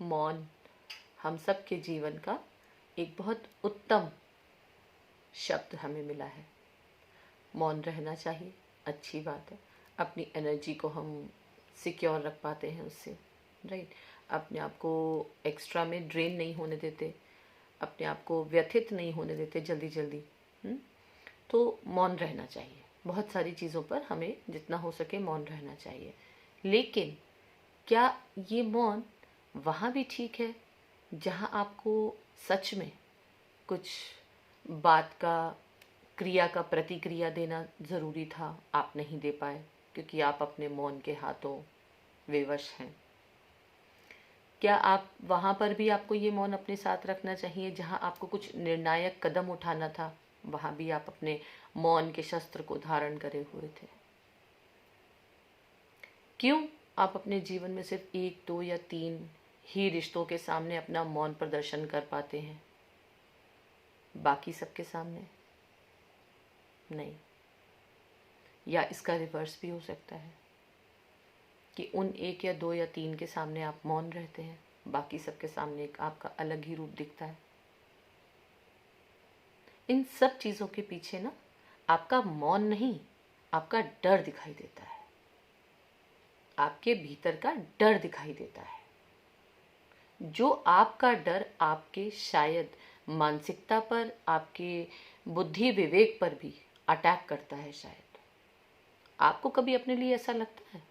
मौन हम सब के जीवन का एक बहुत उत्तम शब्द हमें मिला है। मौन रहना चाहिए, अच्छी बात है। अपनी एनर्जी को हम सिक्योर रख पाते हैं उससे, राइट। अपने आप को एक्स्ट्रा में ड्रेन नहीं होने देते, अपने आप को व्यथित नहीं होने देते जल्दी जल्दी। तो मौन रहना चाहिए। बहुत सारी चीज़ों पर हमें जितना हो सके मौन रहना चाहिए। लेकिन क्या ये मौन वहाँ भी ठीक है जहाँ आपको सच में कुछ बात का, क्रिया का प्रतिक्रिया देना ज़रूरी था, आप नहीं दे पाए क्योंकि आप अपने मौन के हाथों विवश हैं? क्या आप वहाँ पर भी आपको ये मौन अपने साथ रखना चाहिए जहाँ आपको कुछ निर्णायक कदम उठाना था, वहाँ भी आप अपने मौन के शस्त्र को धारण करे हुए थे? क्यों आप अपने जीवन में सिर्फ 1, 2 या 3 ही रिश्तों के सामने अपना मौन प्रदर्शन कर पाते हैं, बाकी सबके सामने नहीं? या इसका रिवर्स भी हो सकता है कि उन 1 या 2 या 3 के सामने आप मौन रहते हैं, बाकी सबके सामने एक आपका अलग ही रूप दिखता है। इन सब चीज़ों के पीछे ना आपका मौन नहीं, आपका डर दिखाई देता है। आपके भीतर का डर दिखाई देता है। जो आपका डर आपके शायद मानसिकता पर, आपके बुद्धि विवेक पर भी अटैक करता है। शायद आपको कभी अपने लिए ऐसा लगता है?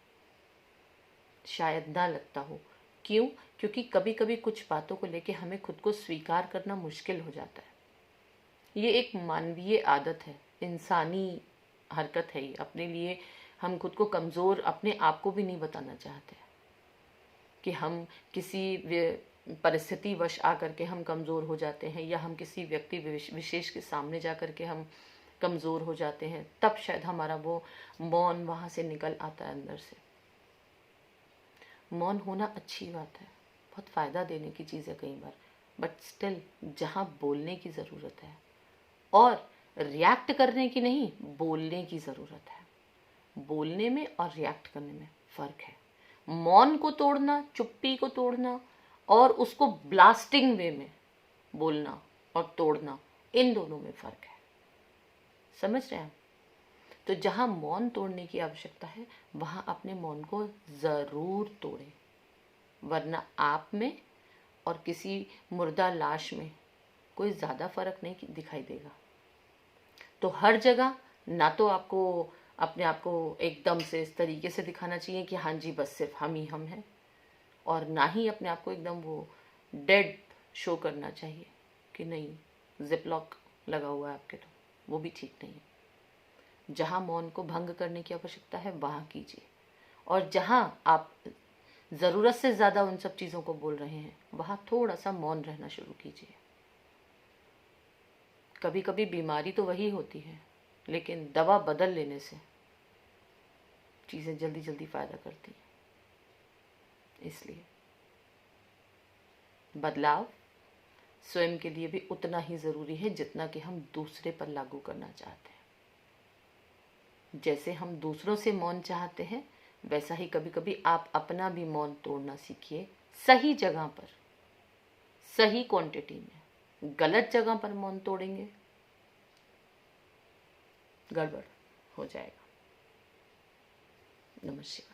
शायद ना लगता हो। क्यों? क्योंकि कभी कभी कुछ बातों को लेके हमें खुद को स्वीकार करना मुश्किल हो जाता है। ये एक मानवीय आदत है, इंसानी हरकत है ये। अपने लिए हम खुद को कमज़ोर अपने आप को भी नहीं बताना चाहते कि हम किसी परिस्थिति वश आकर के हम कमज़ोर हो जाते हैं, या हम किसी व्यक्ति विशेष के सामने जा कर के हम कमज़ोर हो जाते हैं। तब शायद हमारा वो मौन वहाँ से निकल आता है अंदर से। मौन होना अच्छी बात है, बहुत फ़ायदा देने की चीज़ है कई बार, बट स्टिल जहाँ बोलने की ज़रूरत है और रिएक्ट करने की नहीं, बोलने की ज़रूरत है। बोलने में और रिएक्ट करने में फ़र्क है। मौन को तोड़ना, चुप्पी को तोड़ना और उसको ब्लास्टिंग वे में बोलना और तोड़ना, इन दोनों में फ़र्क है। समझ रहे हैं? तो जहाँ मौन तोड़ने की आवश्यकता है वहाँ अपने मौन को ज़रूर तोड़ें, वरना आप में और किसी मुर्दा लाश में कोई ज़्यादा फ़र्क नहीं दिखाई देगा। तो हर जगह ना तो आपको अपने आप को एकदम से इस तरीके से दिखाना चाहिए कि हाँ जी बस सिर्फ हम ही हम हैं, और ना ही अपने आप को एकदम वो डेड शो करना चाहिए कि नहीं जिप लॉक लगा हुआ है आपके, तो वो भी ठीक नहीं है। जहाँ मौन को भंग करने की आवश्यकता है वहाँ कीजिए, और जहाँ आप ज़रूरत से ज़्यादा उन सब चीज़ों को बोल रहे हैं वहाँ थोड़ा सा मौन रहना शुरू कीजिए। कभी कभी बीमारी तो वही होती है, लेकिन दवा बदल लेने से चीज़ें जल्दी जल्दी फ़ायदा करती हैं। इसलिए बदलाव स्वयं के लिए भी उतना ही ज़रूरी है जितना कि हम दूसरे पर लागू करना चाहते हैं। जैसे हम दूसरों से मौन चाहते हैं, वैसा ही कभी कभी आप अपना भी मौन तोड़ना सीखिए। सही जगह पर, सही क्वांटिटी में। गलत जगह पर मौन तोड़ेंगे, गड़बड़ हो जाएगा। नमस्ते।